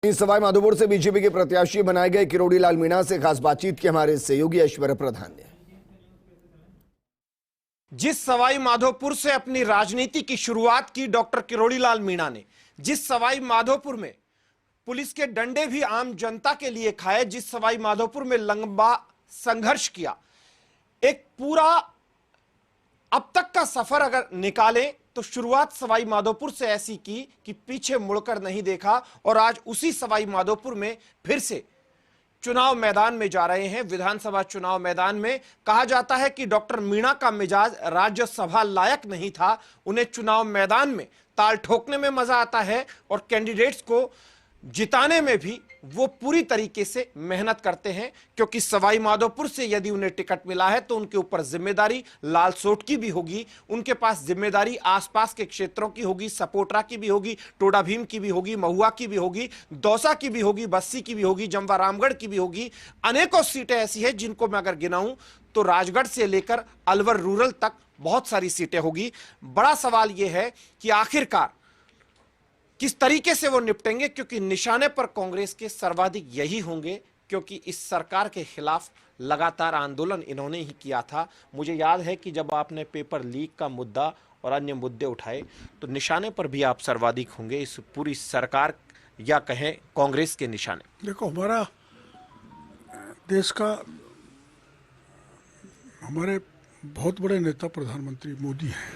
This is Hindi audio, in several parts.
सवाई माधोपुर से बीजेपी के प्रत्याशी बनाए गए किरोड़ी लाल मीणा से खास बातचीत की हमारे सहयोगी ऐश्वर्य प्रधान ने। जिस सवाई माधोपुर से अपनी राजनीति की शुरुआत की डॉक्टर किरोड़ी लाल मीणा ने, जिस सवाई माधोपुर में पुलिस के डंडे भी आम जनता के लिए खाए, जिस सवाई माधोपुर में लंबा संघर्ष किया, एक पूरा अब तक का सफर अगर निकालें तो शुरुआत सवाई माधोपुर से ऐसी की कि पीछे मुड़कर नहीं देखा और आज उसी सवाई माधोपुर में फिर से चुनाव मैदान में जा रहे हैं। विधानसभा चुनाव मैदान में कहा जाता है कि डॉक्टर मीणा का मिजाज राज्यसभा लायक नहीं था। उन्हें चुनाव मैदान में ताल ठोकने में मजा आता है और कैंडिडेट्स को जिताने में भी वो पूरी तरीके से मेहनत करते हैं, क्योंकि सवाई माधोपुर से यदि उन्हें टिकट मिला है तो उनके ऊपर जिम्मेदारी लाल सोट की भी होगी, उनके पास जिम्मेदारी आसपास के क्षेत्रों की होगी, सपोटरा की भी होगी, टोडा भीम की भी होगी, महुआ की भी होगी, दौसा की भी होगी, बस्सी की भी होगी, जमवा रामगढ़ की भी होगी। अनेकों सीटें ऐसी हैं जिनको मैं अगर गिनाऊं तो राजगढ़ से लेकर अलवर रूरल तक बहुत सारी सीटें होगी। बड़ा सवाल यह है कि आखिरकार किस तरीके से वो निपटेंगे, क्योंकि निशाने पर कांग्रेस के सर्वाधिक यही होंगे, क्योंकि इस सरकार के खिलाफ लगातार आंदोलन इन्होंने ही किया था। मुझे याद है कि जब आपने पेपर लीक का मुद्दा और अन्य मुद्दे उठाए तो निशाने पर भी आप सर्वाधिक होंगे इस पूरी सरकार या कहें कांग्रेस के निशाने। देखो, हमारा देश का हमारे बहुत बड़े नेता प्रधानमंत्री मोदी हैं,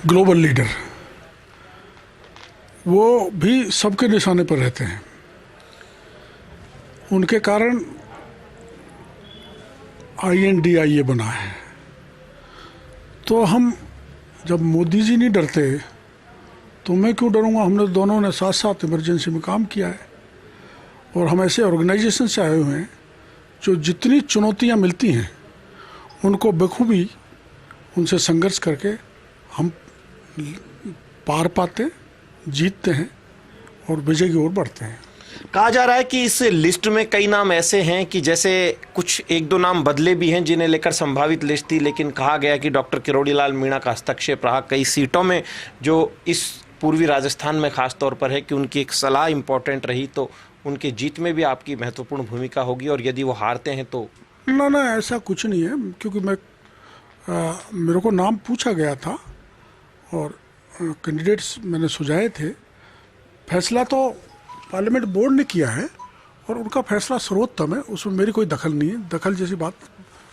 ग्लोबल लीडर, वो भी सबके निशाने पर रहते हैं। उनके कारण INDIA बना है। तो हम जब मोदी जी नहीं डरते तो मैं क्यों डरूंगा। हमने दोनों ने साथ साथ इमरजेंसी में काम किया है और हम ऐसे ऑर्गेनाइजेशन से आए हुए हैं जो जितनी चुनौतियां मिलती हैं उनको बखूबी उनसे संघर्ष करके हम पार पाते, जीतते हैं और विजय की ओर बढ़ते हैं। कहा जा रहा है कि इस लिस्ट में कई नाम ऐसे हैं कि जैसे कुछ एक दो नाम बदले भी हैं जिन्हें लेकर संभावित लिस्ट थी, लेकिन कहा गया कि डॉक्टर किरोड़ी लाल मीणा का हस्तक्षेप रहा कई सीटों में, जो इस पूर्वी राजस्थान में खास तौर पर है कि उनकी एक सलाह इंपॉर्टेंट रही, तो उनके जीत में भी आपकी महत्वपूर्ण भूमिका होगी और यदि वो हारते हैं तो। ना, ऐसा कुछ नहीं है, क्योंकि मेरे को नाम पूछा गया था और कैंडिडेट्स मैंने सुझाए थे। फैसला तो पार्लियामेंट बोर्ड ने किया है और उनका फैसला सर्वोत्तम है, उसमें मेरी कोई दखल नहीं है। दखल जैसी बात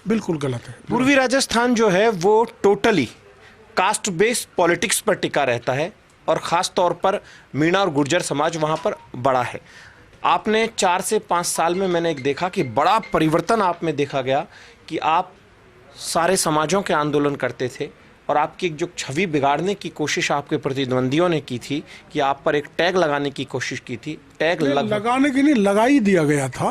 बिल्कुल गलत है। पूर्वी राजस्थान जो है वो टोटली कास्ट बेस्ड पॉलिटिक्स पर टिका रहता है और ख़ास तौर पर मीणा और गुर्जर समाज वहाँ पर बड़ा है। आपने 4 से 5 साल में मैंने एक देखा कि बड़ा परिवर्तन आप में देखा गया कि आप सारे समाजों के आंदोलन करते थे और आपकी एक जो छवि बिगाड़ने की कोशिश आपके प्रतिद्वंदियों ने की थी कि आप पर एक टैग लगाने की कोशिश की थी। टैग लगाने की नहीं, लगा ही दिया गया था।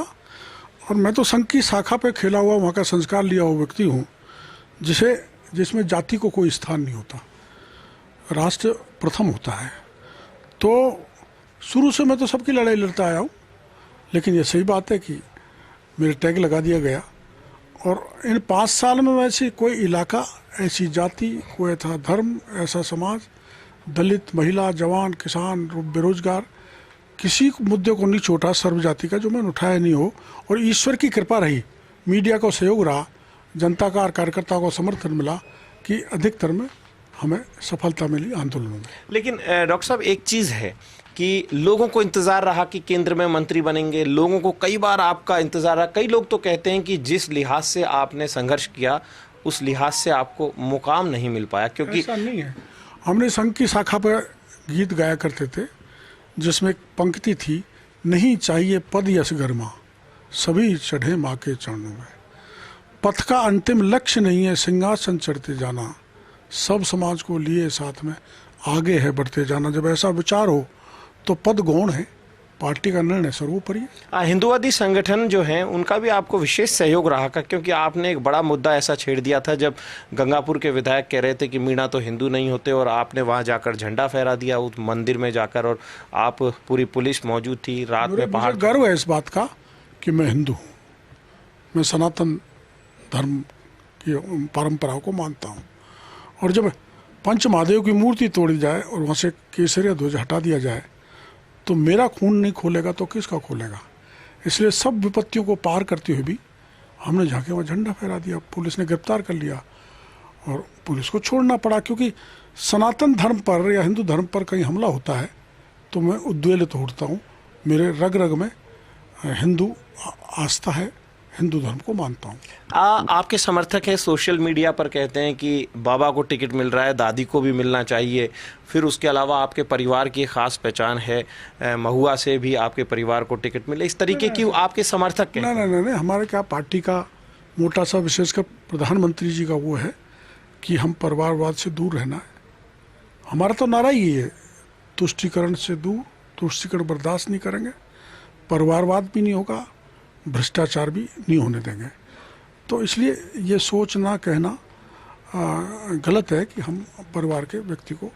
और मैं तो संघ की शाखा पे खेला हुआ, वहाँ का संस्कार लिया हुआ व्यक्ति हूँ जिसमें जाति को कोई स्थान नहीं होता, राष्ट्र प्रथम होता है। तो शुरू से मैं तो सबकी लड़ाई लड़ता आया हूँ, लेकिन ये सही बात है कि मेरे टैग लगा दिया गया। और इन 5 साल में वैसे कोई इलाका, ऐसी जाति, कोई ऐसा धर्म, ऐसा समाज, दलित, महिला, जवान, किसान, बेरोजगार, किसी मुद्दे को नहीं छोटा सर्व जाति का जो मैंने उठाया नहीं हो। और ईश्वर की कृपा रही, मीडिया को सहयोग रहा, जनता का और कार्यकर्ता को समर्थन मिला कि अधिकतर में हमें सफलता मिली आंदोलनों में। लेकिन डॉक्टर साहब, एक चीज़ है कि लोगों को इंतज़ार रहा कि केंद्र में मंत्री बनेंगे, लोगों को कई बार आपका इंतज़ार रहा। कई लोग तो कहते हैं कि जिस लिहाज से आपने संघर्ष किया उस लिहाज से आपको मुकाम नहीं मिल पाया, क्योंकि ऐसा नहीं है। हमने संघ की शाखा पर गीत गाया करते थे जिसमें एक पंक्ति थी, नहीं चाहिए पद यश गरिमा, सभी चढ़े माँ के चरणों में। पथ का अंतिम लक्ष्य नहीं है सिंहासन चढ़ते जाना, सब समाज को लिए साथ में आगे है बढ़ते जाना। जब ऐसा विचार हो तो पद गौण है, पार्टी का निर्णय सर्वोपरि है। हिंदुवादी संगठन जो हैं उनका भी आपको विशेष सहयोग रहा का, क्योंकि आपने एक बड़ा मुद्दा ऐसा छेड़ दिया था जब गंगापुर के विधायक कह रहे थे कि मीणा तो हिंदू नहीं होते, और आपने वहां जाकर झंडा फहरा दिया उस मंदिर में जाकर, और आप पूरी पुलिस मौजूद थी रात में पहाड़। गर्व है इस बात का कि मैं हिंदू हूँ, मैं सनातन धर्म की परंपराओं को मानता हूँ। और जब पंच महादेव की मूर्ति तोड़ी जाए और वहाँ से केसरिया ध्वज हटा दिया जाए तो मेरा खून नहीं खोलेगा तो किसका खोलेगा। इसलिए सब विपत्तियों को पार करते हुए भी हमने झांके में झंडा फहरा दिया, पुलिस ने गिरफ्तार कर लिया और पुलिस को छोड़ना पड़ा, क्योंकि सनातन धर्म पर या हिंदू धर्म पर कहीं हमला होता है तो मैं उद्वेलित होता हूँ। मेरे रग रग में हिंदू आस्था है, हिंदू धर्म को मानता हूँ। आपके समर्थक हैं सोशल मीडिया पर कहते हैं कि बाबा को टिकट मिल रहा है, दादी को भी मिलना चाहिए। फिर उसके अलावा आपके परिवार की खास पहचान है, महुआ से भी आपके परिवार को टिकट मिले, इस तरीके की आपके समर्थक कहते हैं। नहीं, हमारे क्या पार्टी का मोटा सा विशेषकर प्रधानमंत्री जी का वो है कि हम परिवारवाद से दूर रहना है। हमारा तो नारा ही है, तुष्टीकरण से दूर, तुष्टीकरण बर्दाश्त नहीं करेंगे, परिवारवाद भी नहीं होगा, भ्रष्टाचार भी नहीं होने देंगे। तो इसलिए ये सोचना कहना गलत है कि हम परिवार के व्यक्ति को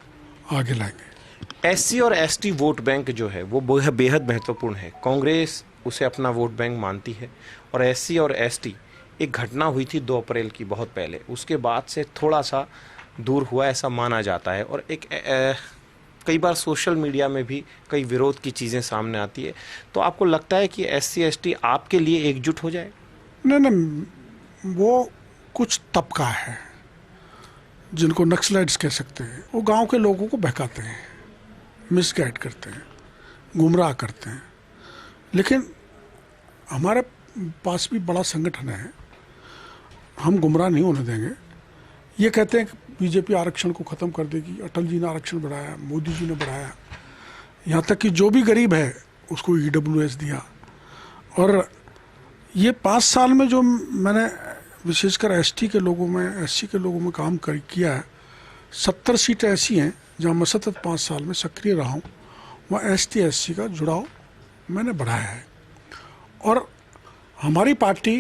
आगे लाएंगे। एससी और एसटी वोट बैंक जो है वो बेहद महत्वपूर्ण है। कांग्रेस उसे अपना वोट बैंक मानती है और एससी और एसटी, एक घटना हुई थी 2 अप्रैल की बहुत पहले, उसके बाद से थोड़ा सा दूर हुआ ऐसा माना जाता है। और एक कई बार सोशल मीडिया में भी कई विरोध की चीज़ें सामने आती है। तो आपको लगता है कि एससी एसटी आपके लिए एकजुट हो जाए? नहीं, वो कुछ तबका है जिनको नक्सलाइट्स कह सकते हैं। वो गांव के लोगों को बहकाते हैं, मिसगाइड करते हैं, गुमराह करते हैं। लेकिन हमारे पास भी बड़ा संगठन है, हम गुमराह नहीं होने देंगे। ये कहते हैं कि बीजेपी आरक्षण को ख़त्म कर देगी, अटल जी ने आरक्षण बढ़ाया, मोदी जी ने बढ़ाया, यहाँ तक कि जो भी गरीब है उसको EWS दिया। और ये 5 साल में जो मैंने विशेषकर एसटी के लोगों में, एससी के लोगों में काम किया है, 70 सीटें ऐसी हैं जहाँ मैं सतत 5 साल में सक्रिय रहा हूँ, वहाँ ST SC का जुड़ाव मैंने बढ़ाया है। और हमारी पार्टी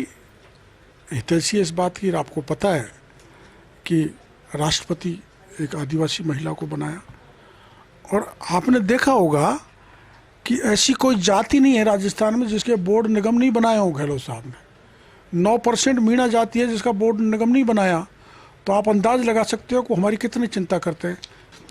हितैषी इस बात की, आपको पता है कि राष्ट्रपति एक आदिवासी महिला को बनाया। और आपने देखा होगा कि ऐसी कोई जाति नहीं है राजस्थान में जिसके बोर्ड निगम नहीं बनाए हों गहलोत साहब ने। 9% मीणा जाति है जिसका बोर्ड निगम नहीं बनाया। तो आप अंदाज लगा सकते हो कि हमारी कितनी चिंता करते हैं।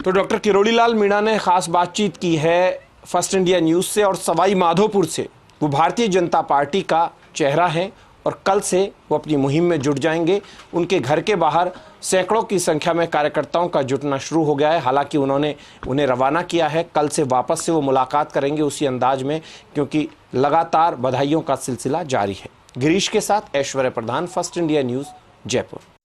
तो डॉक्टर किरोड़ी लाल मीणा ने खास बातचीत की है फर्स्ट इंडिया न्यूज़ से और सवाई माधोपुर से। वो भारतीय जनता पार्टी का चेहरा है और कल से वो अपनी मुहिम में जुट जाएंगे। उनके घर के बाहर सैकड़ों की संख्या में कार्यकर्ताओं का जुटना शुरू हो गया है। हालांकि उन्होंने उन्हें रवाना किया है, कल से वापस से वो मुलाकात करेंगे उसी अंदाज में, क्योंकि लगातार बधाइयों का सिलसिला जारी है। गिरीश के साथ ऐश्वर्य प्रधान, फर्स्ट इंडिया न्यूज़, जयपुर।